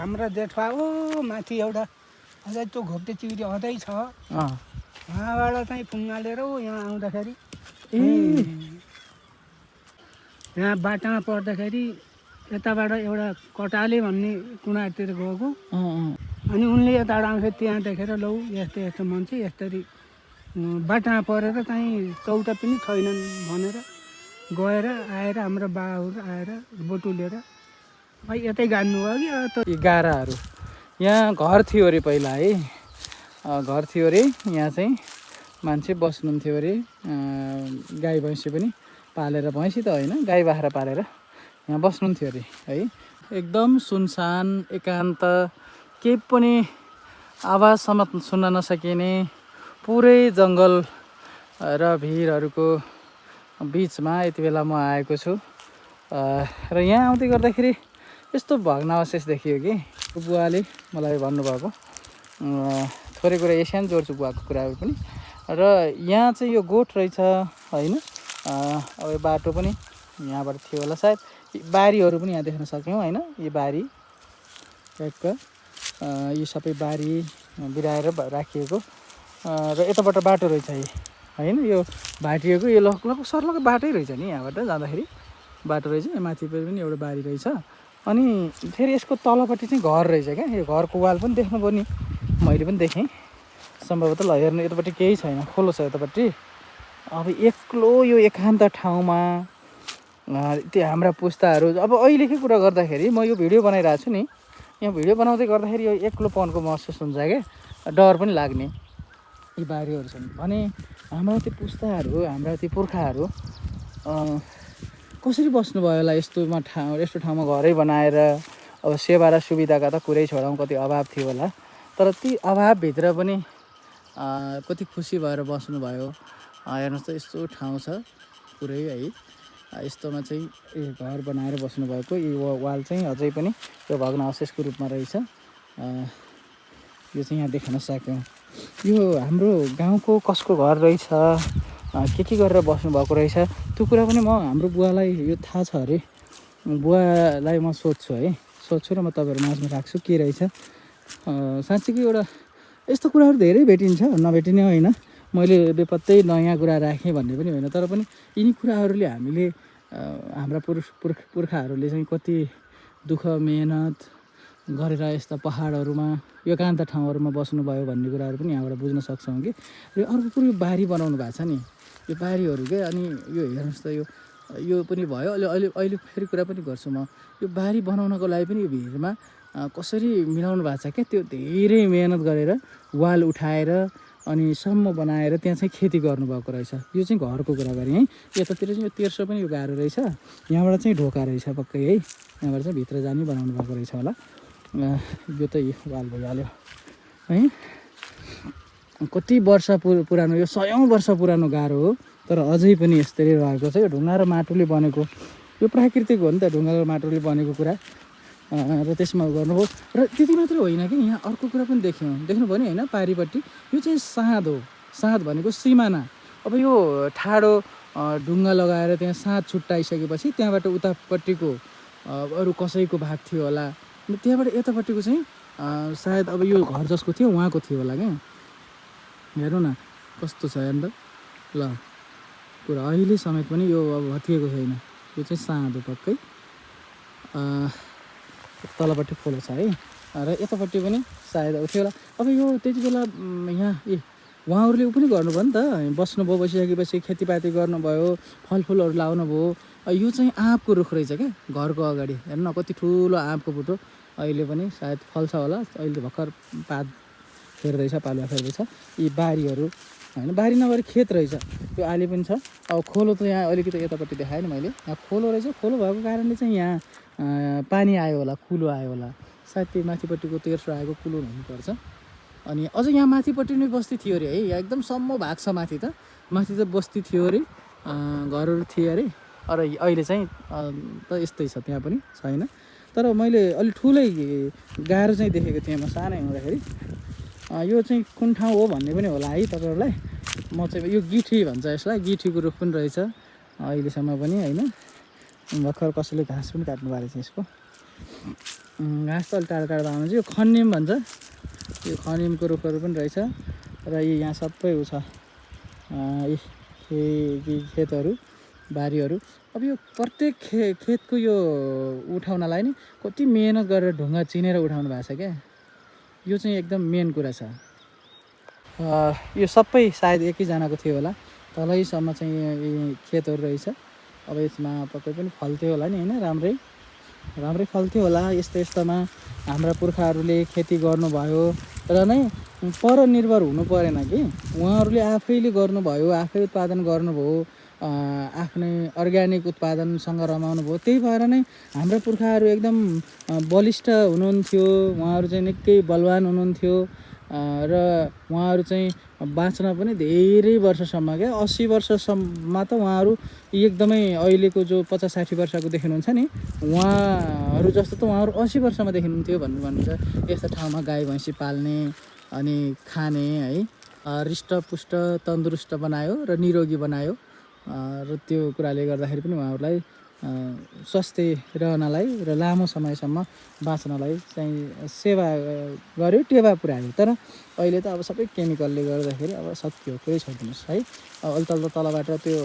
हाम्रो जेठवा ओ माथि एउटा अझै त्यो घोप्टे चिउरी अझै छ उहाँबाट चाहिँ पुङ्गालेर यहाँ आउँदाखेरि यहाँ बाटामा पर्दाखेरि यताबाट एउटा कटाले भन्ने कुनातिर गएको अनि उनले यताबाट आउँछ त्यहाँ देखेर लौ यस्तो यस्तो मान्छे यसरी बाटामा परेर चाहिँ चौटा पनि छैनन् भनेर गएर आएर हाम्रो बाबुहरू आएर बटुलेर यतै गाड्नुभयो कि यी गाराहरू यहाँ घर थियो अरे पहिला है घर थियो अरे यहाँ चाहिँ मान्छे बस्नुहुन्थ्यो अरे गाई भैँसी पनि पालेर भैँसी त होइन गाई बाख्रा पालेर यहाँ बस्नुहुन्थ्यो अरे है एकदम सुनसान एकान्त केही पनि आवाजसम्म सुन्न नसकिने पुरै जङ्गल र भिरहरूको बिचमा यति बेला म आएको छु र यहाँ आउँदै गर्दाखेरि यस्तो भग्नावशेष देखियो कि बुवाले मलाई भन्नुभएको थोरै कुरा एसियन जोड्छु बुवाको कुराहरू पनि र यहाँ चाहिँ यो गोठ रहेछ होइन अब यो बाटो पनि यहाँबाट थियो होला सायद बारीहरू पनि यहाँ देख्न सक्यौँ होइन यो बारी टाइपका यो सबै बारी बिराएर राखिएको र यताबाट बाटो रहेछ होइन यो भाटिएको यो लगभग सर्लग बाटै रहेछ नि यहाँबाट जाँदाखेरि बाटो रहेछ माथि पनि एउटा बारी रहेछ अनि फेरि यसको तलपट्टि चाहिँ घर रहेछ क्या यो घरको वाल पनि देख्नुभयो नि मैले पनि देखेँ सम्भवतः ल हेर्नु यतापट्टि केही छैन खोलो छ यतापट्टि अब एक्लो यो एकान्त ठाउँमा त्यो हाम्रा पुस्ताहरू अब अहिलेकै कुरा गर्दाखेरि म यो भिडियो बनाइरहेको छु नि यहाँ भिडियो बनाउँदै गर्दाखेरि यो एक्लोपनको महसुस हुन्छ क्या डर पनि लाग्ने यी बारीहरू छन् भने हाम्रा त्यो पुस्ताहरू हाम्रा त्यो पुर्खाहरू कसरी बस्नुभयो होला यस्तो ठाउँमा घरै बनाएर अब सेवा र सुविधाका त कुरै छोडाउँ कति अभाव थियो होला तर ती अभावभित्र पनि कति खुसी भएर बस्नुभयो हेर्नुहोस् त यस्तो ठाउँ छ पुरै है यस्तोमा चाहिँ घर बनाएर बस्नुभएको यो वाल चाहिँ अझै पनि यो भग्नावशेषको रूपमा रहेछ यो चाहिँ यहाँ देख्न सक्यौँ यो हाम्रो गाउँको कसको घर रहेछ के गरेर बस्नुभएको रहेछ त्यो कुरा पनि म हाम्रो बुवालाई यो थाहा छ अरे बुवालाई म सोध्छु है सोध्छु र म तपाईँहरू माझमा राख्छु के रहेछ साँच्चीकै एउटा यस्तो कुराहरू धेरै भेटिन्छ नभेटिने होइन मैले बेपत्तै नयाँ कुरा राखेँ भन्ने पनि होइन तर पनि यिनी कुराहरूले हामीले हाम्रा पुर्खाहरूले चाहिँ कति दुःख मेहनत गरेर यस्ता पहाडहरूमा एकान्त ठाउँहरूमा बस्नुभयो भन्ने कुराहरू पनि यहाँबाट बुझ्न सक्छौँ कि र अर्को कुरो यो बारी बनाउनु भएको छ नि यो बारीहरू के अनि यो हेर्नुहोस् त यो पनि भयो अहिले फेरि कुरा पनि गर्छु म यो बारी बनाउनको लागि पनि यो भिरमा कसरी मिलाउनु भएको छ क्या त्यो धेरै मेहनत गरेर वाल उठाएर अनि सम्म बनाएर त्यहाँ चाहिँ खेती गर्नुभएको रहेछ यो चाहिँ घरको कुरा गरेँ है यतातिर चाहिँ यो तेर्सो पनि यो गाह्रो रहेछ यहाँबाट चाहिँ ढोका रहेछ पक्कै है यहाँबाट चाहिँ भित्र जाने बनाउनु भएको रहेछ होला यो त वाल भइहाल्यो है कति वर्ष पुरानो यो 100औं वर्ष पुरानो गाह्रो हो तर अझै पनि यस्तै रहेको छ यो ढुङ्गा र माटोले बनेको यो प्राकृतिक हो नि त ढुङ्गा र माटोले बनेको कुरा र त्यसमा गर्नुभयो र त्यति मात्रै होइन कि यहाँ अर्को कुरा पनि देख्नुभयो नि होइन पारिपट्टि यो चाहिँ साँध हो साँध भनेको सिमाना अब यो ठाडो ढुङ्गा लगाएर त्यहाँ साँध छुट्टाइसकेपछि त्यहाँबाट उतापट्टिको अरू कसैको भाग थियो होला त्यहाँबाट यतापट्टिको चाहिँ सायद अब यो घर जसको थियो उहाँको थियो होला क्या हेरौँ न कस्तो छ हेर्नु त ल पुरा अहिले समेत पनि यो अब हतिएको छैन यो चाहिँ साँधो पक्कै तलपट्टि खोलो छ है र यतापट्टि पनि सायद अब थियो होला अब यो त्यति बेला यहाँ उहाँहरूले पनि गर्नुभयो नि त बस्नुभयो बसिसकेपछि खेतीपाती गर्नुभयो फलफुलहरू लाउनुभयो यो चाहिँ आँपको रुख रहेछ क्या घरको अगाडि हेर्नु न कति ठुलो आँपको बुटो अहिले पनि सायद फल्छ होला अहिले भर्खर पात फेर्दैछ पालुवा फेर्दैछ यी बारीहरू होइन बारी नभएर खेत रहेछ त्यो आली पनि छ अब खोलो त यहाँ अलिकति यतापट्टि देखाएँ नि मैले यहाँ खोलो रहेछ खोलो भएको कारणले चाहिँ यहाँ पानी आयो होला कुलो आयो होला सायद त्यो माथिपट्टिको तेर्सो आएको कुलो हुनुपर्छ अनि अझ यहाँ माथिपट्टि नै बस्ती थियो अरे है यहाँ एकदम सम्म भाग छ माथि त बस्ती थियो अरे घरहरू थिए अरे अहिले चाहिँ त यस्तै छ त्यहाँ पनि छैन तर मैले अलिक ठुलै गाह्रो चाहिँ देखेको थिएँ म सानै हुँदाखेरि यो चाहिँ कुन ठाउँ हो भन्ने पनि होला है तपाईँहरूलाई म चाहिँ यो गिठी भन्छ यसलाई गिठीको रुख पनि रहेछ अहिलेसम्म पनि होइन भर्खर कसैले घाँस पनि काट्नु भएको रहेछ यसको घाँस त अलिक टाढा टाढा आउनु यो खनिम भन्छ, यो खनिमको रुखहरू पनि रहेछ र यहाँ सबै उ छ खेतहरू बारीहरू। अब यो प्रत्येक खेतको यो उठाउनलाई नि कति मिहिनेत गरेर ढुङ्गा चिनेर उठाउनु भएको छ क्या, यो चाहिँ एकदम मेन कुरा छ। यो सबै सायद एकैजनाको थियो होला, तलैसम्म चाहिँ यी खेतहरू रहेछ। अब यसमा पक्कै पनि फल्थ्यो होला नि होइन, राम्रै फल्थ्यो होला। यस्तोमा हाम्रा पुर्खाहरूले खेती गर्नुभयो र नै परनिर्भर हुनु परेन कि, उहाँहरूले आफैले गर्नुभयो, आफै उत्पादन गर्नुभयो, आफ्नै अर्ग्यानिक उत्पादनसँग रमाउनु भयो। त्यही भएर नै हाम्रा पुर्खाहरू एकदम बलिष्ठ हुनुहुन्थ्यो, उहाँहरू चाहिँ निकै बलवान हुनुहुन्थ्यो र उहाँहरू चाहिँ बाँच्न पनि धेरै वर्षसम्म क्या, 80 वर्षसम्म त उहाँहरू एकदमै अहिलेको जो 50-60 वर्षको देखिनुहुन्छ नि, उहाँहरू जस्तो त उहाँहरू 80 वर्षमा देखिनुहुन्थ्यो भन्नुहुन्छ। यस्तो ठाउँमा गाई भैँसी पाल्ने अनि खाने है, हृष्टपुष्ट तन्दुरुस्त बनायो र निरोगी बनायो र त्यो कुराले गर्दाखेरि पनि उहाँहरूलाई स्वस्थ रहनलाई र लामो समयसम्म बाँच्नलाई चाहिँ सेवा गर्यो, टेवा पुऱ्यायो। तर अहिले त अब सबै केमिकलले गर्दाखेरि अब सकियो, कोही छोडिदिनुहोस् है। अब तलबाट त्यो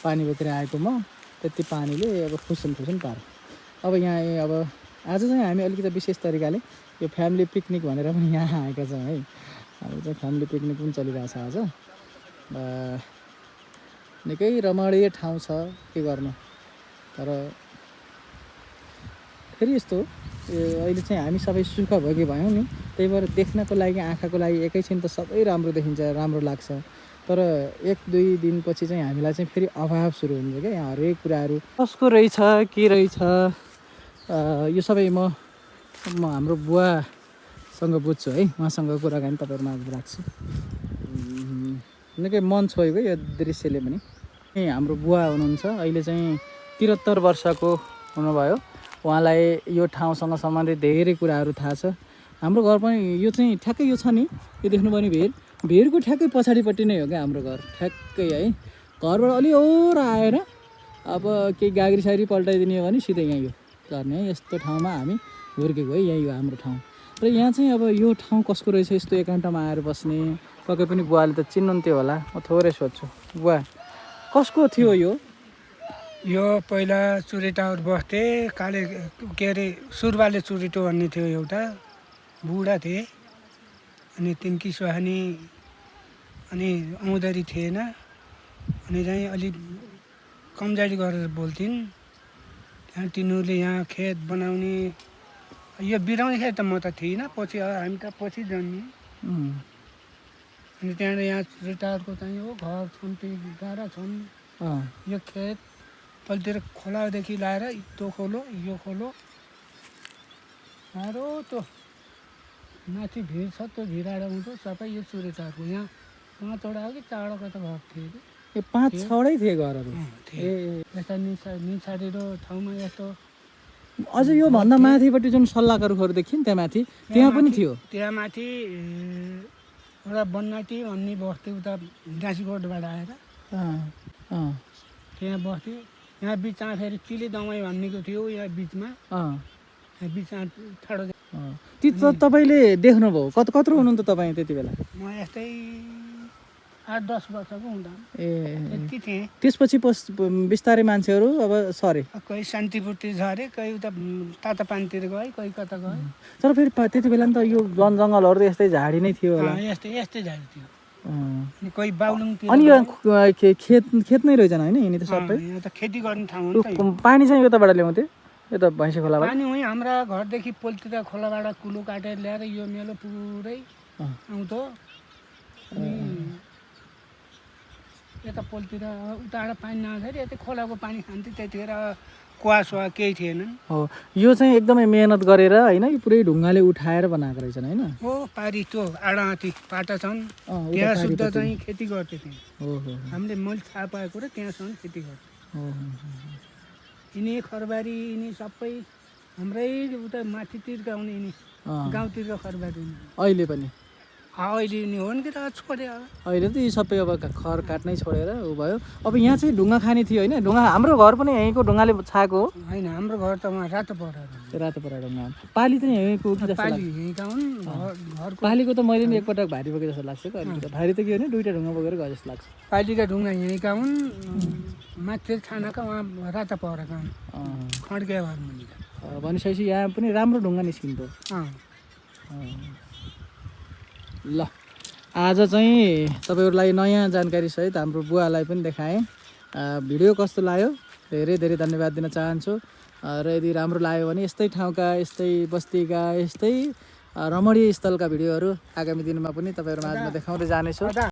पानी बोकेर आएको म त्यति पानीले अब खुसन पार्यो। अब यहाँ अब आज चाहिँ हामी अलिकति विशेष तरिकाले यो फ्यामिली पिकनिक भनेर पनि यहाँ आएका छौँ है। अब चाहिँ फ्यामिली पिकनिक पनि चलिरहेको छ आज। निकै रमणीय ठाउँ छ, के गर्नु। तर फेरि यस्तो अहिले चाहिँ हामी सबै सुख भोगी भयौँ नि, त्यही भएर देख्नको लागि आँखाको लागि एकैछिन त सबै राम्रो देखिन्छ, राम्रो लाग्छ। तर 1-2 दिनपछि चाहिँ हामीलाई चाहिँ फेरि अभाव सुरु हुन्छ क्या, यहाँ हरेक कुराहरू कसको रहेछ के रहेछ यो सबै म हाम्रो बुवासँग बुझ्छु है, उहाँसँग कुराकानी तपाईँहरूमा राख्छु। निकै मन छोएको यो दृश्यले पनि। हाम्रो बुवा हुनुहुन्छ, अहिले चाहिँ 73 वर्षको हुनुभयो। उहाँलाई यो ठाउँसँग सम्बन्धित धेरै कुराहरू थाहा छ। हाम्रो घर पनि यो चाहिँ ठ्याक्कै यो छ नि, यो देख्नुभयो नि भिरको ठ्याक्कै पछाडिपट्टि नै हो क्या हाम्रो घर, ठ्याक्कै है। घरबाट अलि और आएर अब केही गाग्री पल्टाइदिने हो भने सिधै यहीँ हो गर्ने है। यस्तो ठाउँमा हामी हुर्केको है, यही हो हाम्रो ठाउँ। र यहाँ चाहिँ अब यो ठाउँ कसको रहेछ यस्तो एकान्तमा आएर बस्ने, पक्कै पनि बुवाले त चिन्नुहुन्थ्यो होला। म थोरै सोध्छु, बुवा कसको थियो यो? यो पहिला चुरेटाहरू बस्थे, काले के अरे सुरबाले चुरेटो भन्ने थियो, एउटा बुढा थिए अनि तिनकी सुहानी अनि आउँदरी थिएन, अनि चाहिँ अलिक कमजोरी गरेर बोल्थिन्। त्यहाँ तिनीहरूले यहाँ खेत बनाउने, यो बिराउने खेत त म त थिइनँ, पछि हामी त पछि जन्मियौँ। अनि त्यहाँबाट यहाँ चुरेटाहरूको चाहिँ हो घर छन्, ती गाडा छन्, यो खेत तलतिर खोलादेखि लाएर त्यो खोलो यो खोलो साह्रो त्यो माथि भिर छ, त्यो भिरबाट आउँछ सबै यो चुरेटाहरूको। यहाँ 5वटा हो कि 4वटा कता घर थिए कि, ए 5-6वटै थिए घरहरू। ए यता निछाडिरो ठाउँमा यस्तो अझ यो भन्दा माथिपट्टि जुन सल्लाहका रुखहरू देखिन् त्यहाँ माथि, त्यहाँ पनि थियो। त्यहाँ माथि एउटा बन्नाटी भन्ने बस्थ्यो, उता डाँसीकोटबाट आएर त्यहाँ बस्थ्यो। यहाँ बिचमा फेरि तिले दमाई भन्नेको थियो, यहाँ बिचमा बिचमा ठाडो। त्यो तपाईँले देख्नुभयो? कत्रो हुनुहुन्थ्यो तपाईँ त्यति बेला? म यस्तै 8-10 वर्षको हुँदा यति थिएँ। त्यसपछि बिस्तारै मान्छेहरू अब सरे, कोही शान्तिपुरतिर झरे, कोही उता तातापानीतिर गए, कोही कता गए। तर फेरि त्यति बेला नि त यो जङ्गलहरू त यस्तै झाडी नै थियो होला। यस्तै झाडी थियो। अनि कोही बाउलुङतिर। अनि यो खेत नै रहेछन् होइन, यिनी त सबै? यहाँ त खेती गर्ने ठाउँ हो नि त। पानी चाहिँ यताबाट ल्याउँथ्यो, यता भैँसी खोलाबाट? पानी उहीँ हाम्रा घरदेखि पोलतिर खोलाबाट कुलो काटेर ल्याएर यो मेलो पुरै आउँथ्यो। अनि यता पोलतिर उताबाट पानी नआउँदाखेरि यता खोलाको पानी खान्थ्यो। त्यतिखेर कुवासुवा केही थिएनन्। हो, यो चाहिँ एकदमै मेहनत गरेर होइन, यो पुरै ढुङ्गाले उठाएर बनाएको रहेछन् होइन? हो, पारी त्यो आडामाथि पाटा छन्, त्यहाँ शुद्ध चाहिँ खेती गर्थे थियौँ। हामीले मैले थाहा पाएको र त्यहाँसम्म खेती गर्थे। यिनी खरबारी यिनी सबै हाम्रै उता माथितिरका आउने, यिनी गाउँतिरका खरबारी। अहिले पनि अहिले नि हो नि कि त छोड्यो अहिले त यी सबै अब खर काट्नै छोडेर ऊ भयो। अब यहाँ चाहिँ ढुङ्गा खाने थियो होइन, ढुङ्गा हाम्रो घर पनि यहीँको ढुङ्गाले छाएको हो। होइन हाम्रो घर त उहाँ रातो पराहरू त्यो रातो परा ढुङ्गा पाली चाहिँ यहीँको कि जस्तो पाली लाग्छ। यहीँका हुन् घरको पालीको त मैले नि एकपटक भारी बोके जस्तो लाग्छ कि अलिकति भारी त के हो भने दुईवटा ढुङ्गा बोकेर गए जस्तो लाग्छ। पालीका ढुङ्गा यहीँका हुन् माथि छानाका उहाँ राता पराका हुन् खड्के घर मुनिका भनिसकेपछि यहाँ पनि राम्रो ढुङ्गा निस्किन्थ्यो। ल आज चाहिँ तपाईँहरूलाई नयाँ जानकारी सहित हाम्रो बुवालाई पनि देखाएँ। भिडियो कस्तो लाग्यो धेरै धेरै धन्यवाद दिन चाहन्छु। र यदि राम्रो लाग्यो भने यस्तै ठाउँका यस्तै बस्तीका यस्तै रमणीय स्थलका भिडियोहरू आगामी दिनमा पनि तपाईँहरू माझमा देखाउँदै जानेछु।